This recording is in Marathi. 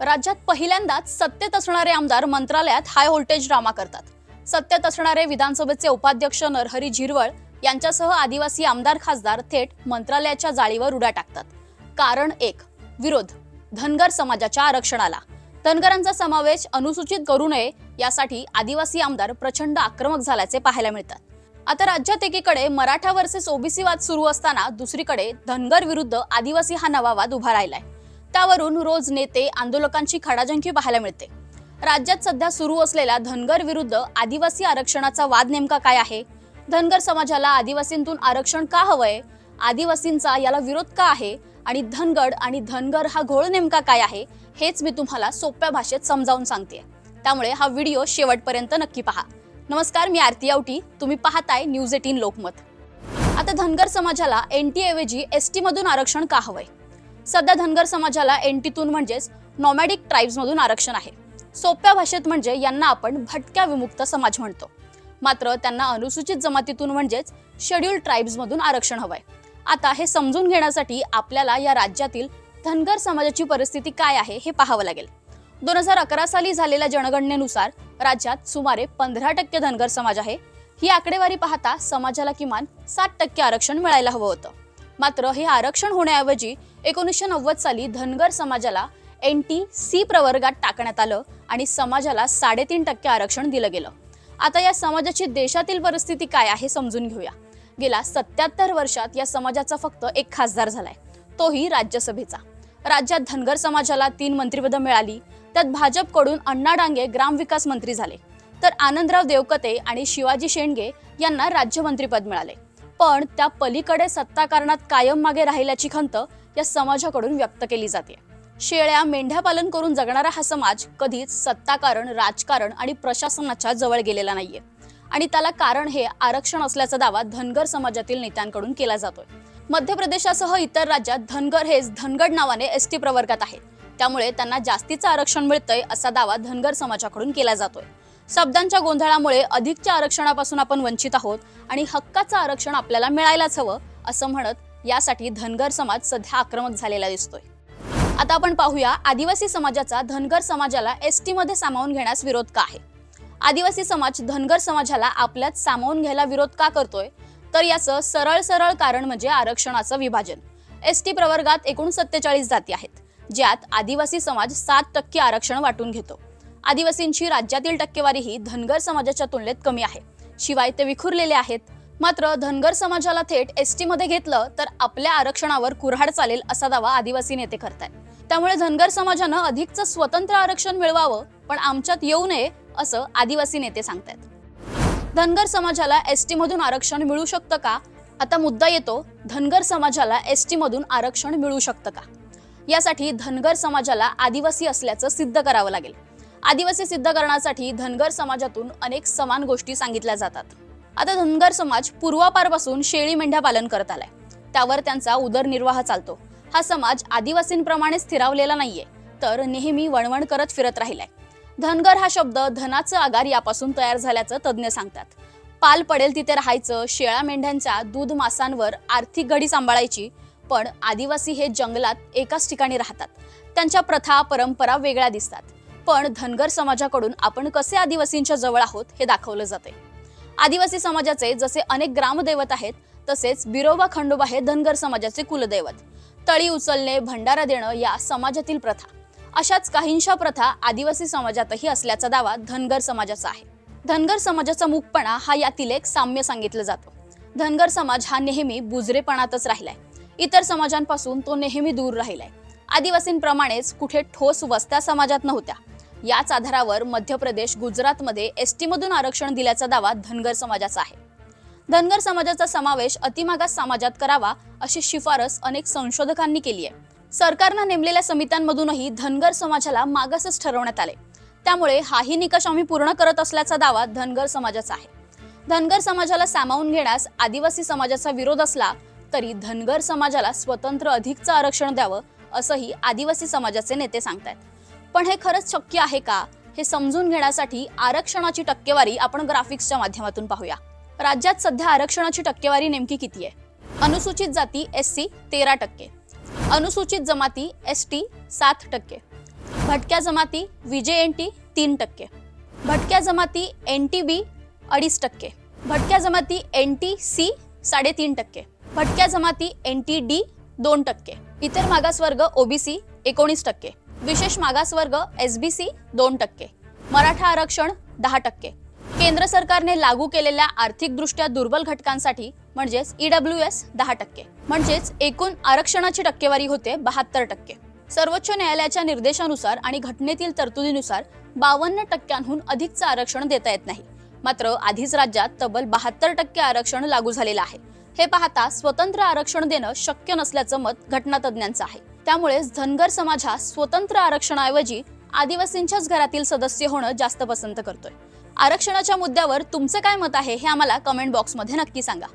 राज्यात पहिल्यांदाच सत्तेत असणारे आमदार मंत्रालयात हाय व्होल्टेज ड्रामा करतात। सत्तेत असणारे विधानसभेचे उपाध्यक्ष नरहरी झिरवळ यांच्यासह आदिवासी आमदार खासदार थेट मंत्रालयाच्या जाळीवर उड्या टाकतात। कारण एक, विरोध धनगर समाजाच्या आरक्षणाला। धनगरांचा समावेश अनुसूचित करू नये यासाठी आदिवासी आमदार प्रचंड आक्रमक झाल्याचे पाहायला मिळतात। आता राज्यात एकीकडे मराठा वर्सेस ओबीसी वाद सुरू असताना दुसरीकडे धनगर विरुद्ध आदिवासी हा नवा वाद उभा राहिलाय। त्यावरून रोज नेते आंदोलकांची खडाजंगी पाहायला मिळते। राज्यात सध्या सुरू असलेला धनगर विरुद्ध आदिवासी आरक्षणाचा वाद नेमका काय आहे? धनगर समाजाला आदिवासींतून आरक्षण का हवंय? आदिवासींचा याला विरोध का आहे? आणि धनगड आणि धनगर हा घोळ नेमका काय आहे? हेच मी तुम्हाला सोप्या भाषेत समजावून सांगते। त्यामुळे हा व्हिडिओ शेवटपर्यंत नक्की पहा। नमस्कार, मी आरती आवटी, तुम्ही पाहताय न्यूज 18 लोकमत। आता धनगर समाजाला एनटी ऐवजी एसटी मधून आरक्षण का हवंय? सध्या धनगर समाजाला एनटीतून म्हणजेच नॉमॅडिक ट्राइब्स मधून आरक्षण आहे। सोप्या भाषेत म्हणजे यांना आपण भटक्या विमुक्त समाज म्हणतो। मात्र त्यांना अनुसूचित जमातीतून म्हणजेच शेड्यूल्ड ट्राइब्स मधून आरक्षण हवंय। आता हे समजून घेण्यासाठी आपल्याला या राज्यातील धनगर समाजाची परिस्थिती काय आहे हे पाहावं लागेल। 2011 साली झालेल्या जनगणनेनुसार राज्यात सुमारे 15% धनगर समाज आहे। ही आकडेवारी पाहता समाजाला किमान 7% आरक्षण मिळायला हवं होतं। मात्र हे आरक्षण होण्याऐवजी 1990 साली धनगर समाजाला NT-C प्रवर्गात टाकण्यात आलं आणि समाजाला 3.5% आरक्षण दिलं गेलं। आता या समाजाची देशातील परिस्थिती काय आहे समजून घेऊया। गेल्या 77 वर्षात या समाजाचा फक्त एक खासदार झालाय, तोही राज्यसभेचा। राज्यात धनगर समाजाला 3 मंत्रिपदं मिळाली। त्यात भाजपकडून अण्णा डांगे ग्रामविकास मंत्री झाले, तर आनंदराव देवकते आणि शिवाजी शेंडगे यांना राज्यमंत्रीपद मिळाले। पण त्या पलीकडे सत्ताकारणात कायम मागे राहिल्याची खंत या समाजाकडून व्यक्त केली जाते। शेळ्या मेंढ्या पालन करून जगणारा हा समाज कधीच सत्ताकारण, राजकारण आणि प्रशासनाच्या जवळ गेलेला नाहीये आणि त्याला कारण हे आरक्षण असल्याचा दावा धनगर समाजातील नेत्यांकडून केला जातोय। मध्य प्रदेशासह इतर राज्यात धनगर हेच धनगड नावाने एसटी प्रवर्गात आहेत, त्यामुळे त्यांना जास्तीचं आरक्षण मिळतंय असा दावा धनगर समाजाकडून केला जातोय। शब्दांच्या गोंधळामुळे अधिकच्या आरक्षणापासून आपण वंचित आहोत आणि हक्काचं आरक्षण आपल्याला मिळायलाच हवं असं म्हणत यासाठी धनगर समाज सध्या आक्रमक झालेला दिसतोय। आता आपण पाहूया आदिवासी समाजाचा धनगर समाजाला एसटी मध्ये सामावून घेण्यास विरोध का आहे। आदिवासी समाज धनगर समाजाला आपल्यात सामावून घ्यायला विरोध का करतोय? तर याचं सरळ कारण म्हणजे आरक्षणाचं विभाजन। एसटी प्रवर्गात एकूण 47 जाती आहेत, ज्यात आदिवासी समाज 7% आरक्षण वाटून घेतो। आदिवासींची राज्यातील टक्केवारी ही धनगर समाजाच्या तुलनेत कमी आहे, शिवाय ते विखुरलेले आहेत। मात्र धनगर समाजाला थेट एसटी मध्ये घेतलं तर आपल्या आरक्षणावर कुऱ्हाड चालेल असा दावा आदिवासी नेते करतात। त्यामुळे धनगर समाजानं अधिकचं स्वतंत्र आरक्षण मिळवावं, पण आमच्यात येऊ नये असं आदिवासी नेते सांगतात। धनगर समाजाला एसटी मधून आरक्षण मिळू शकतं का? आता मुद्दा येतो, धनगर समाजाला एसटी मधून आरक्षण मिळू शकतं का? यासाठी धनगर समाजाला आदिवासी असल्याचं सिद्ध करावं लागेल। आदिवासी सिद्ध करण्यासाठी धनगर समाजातून अनेक समान गोष्टी सांगितल्या जातात। आता धनगर समाज पूर्वापारपासून शेळी मेंढ्या पालन करत आलाय, त्यावर त्यांचा उदरनिर्वाह चालतो। हा समाज आदिवासींप्रमाणे स्थिरावलेला नाहीये, तर नेहमी वणवण करत फिरत राहिलाय। धनगर हा शब्द धनाचं आगार यापासून तयार झाल्याचं तज्ञ सांगतात। पाल पडेल तिथे राहायचं, शेळ्या मेंढ्यांच्या दूध मांसांवर आर्थिक घडी सांभाळायची। पण आदिवासी हे जंगलात एकाच ठिकाणी राहतात, त्यांच्या प्रथा परंपरा वेगळ्या दिसतात। पण धनगर समाजाकडून आपण कसे आदिवासींच्या जवळ आहोत हे दाखवलं जाते। आदिवासी समाजाचे जसे अनेक ग्रामदैवत आहेत, तसेच बिरोबा खंडोबा हे धनगर समाजाचे कुलदैवत। तळी उचलणे, भंडारा देणं या समाजातील प्रथा, अशाच काहींशा प्रथा आदिवासी समाजातही असल्याचा दावा धनगर समाजाचा आहे। धनगर समाजाचा मूकपणा हा यातील एक साम्य सांगितलं जातं। धनगर समाज हा नेहमी बुजरेपणातच राहिलाय, इतर समाजांपासून तो नेहमी दूर राहिलाय। आदिवासींप्रमाणेच कुठे ठोस वस्त्या समाजात नव्हत्या। याच आधारावर मध्य प्रदेश, गुजरातमध्ये एसटी मधून आरक्षण दिल्याचा दावा धनगर समाजाचा आहे। धनगर समाजाचा समावेश अतिमागास समाजात करावा अशी शिफारस अनेक संशोधकांनी केली आहे। सरकारनं नेमलेल्या समित्यांमधूनही धनगर समाजाला मागासच ठरवण्यात आले, त्यामुळे हाही निकष आम्ही पूर्ण करत असल्याचा दावा धनगर समाजाचा आहे। धनगर समाजाला सामावून घेण्यास आदिवासी समाजाचा विरोध असला तरी धनगर समाजाला स्वतंत्र अधिकचं आरक्षण द्यावं असंही आदिवासी समाजाचे नेते सांगतात। पण हे खरंच शक्य आहे का हे समजून घेण्यासाठी आरक्षणाची टक्केवारी आपण ग्राफिक्सच्या माध्यमातून पाहूया। राज्यात सध्या आरक्षणाची टक्केवारी नेमकी किती आहे? अनुसूचित जाती SC 13%, अनुसूचित जमाती ST 7%, भटक्या जमाती VJNT 3%, भटक्या जमाती NTB 2.5%, भटक्या जमाती NTC 3.5%, भटक्या जमाती NTD 2%, इतर मागासवर्ग OBC 19%, विशेष मागासवर्ग SBC 2%, मराठा आरक्षण 10%. केंद्र सरकारने लागू केलेल्या आर्थिकदृष्ट्या दुर्बल घटकांसाठी म्हणजेच EWS 10%, म्हणजेच एकूण आरक्षणाची टक्केवारी होते 72%. सर्वोच्च न्यायालयाच्या निर्देशानुसार आणि घटनेतील तरतुदीनुसार 52%हून अधिकचं आरक्षण देता येत नाही. मात्र आधीच राज्यात तब्बल 72% आरक्षण लागू झालेलं आहे. हे पाहता स्वतंत्र आरक्षण देणं शक्य नसल्याचं मत घटनातज्ञांचं आहे. त्यामुळेच धनगर समाज हा स्वतंत्र आरक्षणाऐवजी आदिवासींच्याच घरातील सदस्य होणं जास्त पसंत करतोय. आरक्षणाच्या मुद्द्यावर तुमचं काय मत आहे हे आम्हाला कमेंट बॉक्समध्ये नक्की सांगा.